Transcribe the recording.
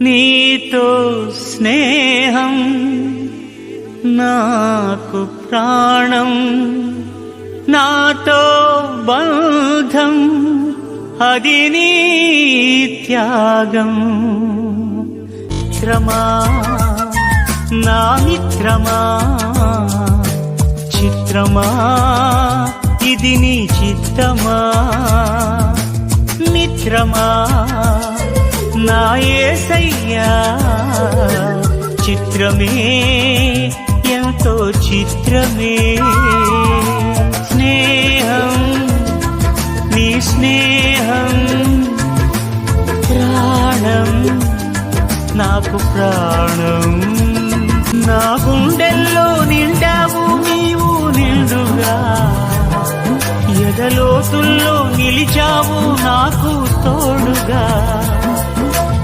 నీతో స్నేహం నాకు ప్రాణం, నాతో బంధం అది నీ త్యాగం. మిత్రమా నా మిత్రమా, చిత్రమా ఇది నీ చిత్తమా. మిత్రమా నా యేసయ్యా, చిత్రమే ఎంతో చిత్రమే. స్నేహం నీ స్నేహం ప్రాణం నాకు ప్రాణం. నా గుండెల్లో నిండావు నీవు నిండుగా, ఎదలోతుల్లో నిలిచావు నాకు తోడుగా.